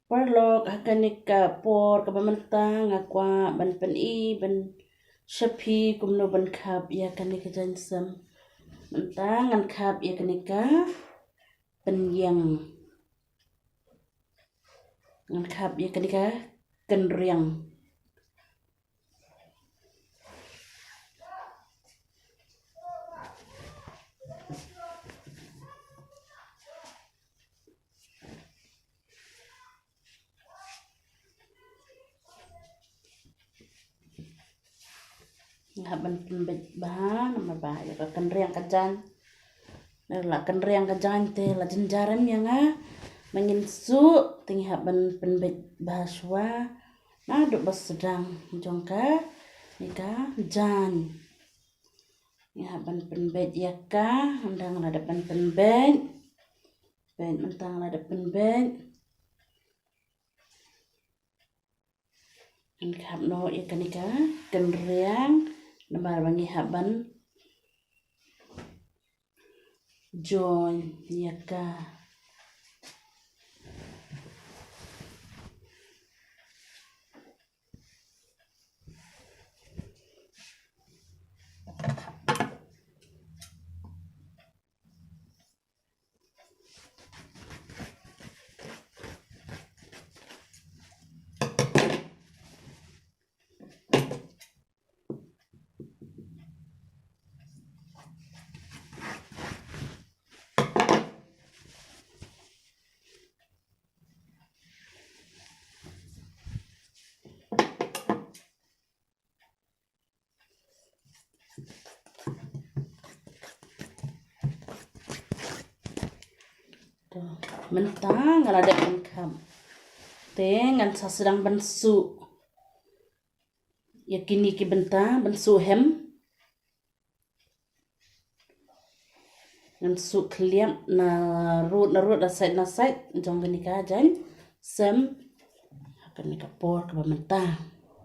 Parlok akan nika por ke mentang akwa ban pen I ban shapi kumno ban khap ya kan nika jansam mentang ngan khap ya kan nika penyang ngan khap ya kan nika kenriang ngaban pembet bahan nama bahaya kan riang kajan la kan riang kajan te la jenjaram yang mangin su ting haban pembet bahaswa na do bas sedang jongka nika jan ya ban pembet yaka undang ada ban pembet ben mentang ada pembet khap no ikan nika kenriang nabar bangi haban join yaka mentang kalau ada income dengan sedang bensu ya kini ki bentang bensu hem bensu kliam na root na side jong gini ka jan sem akan nikapor ke mentang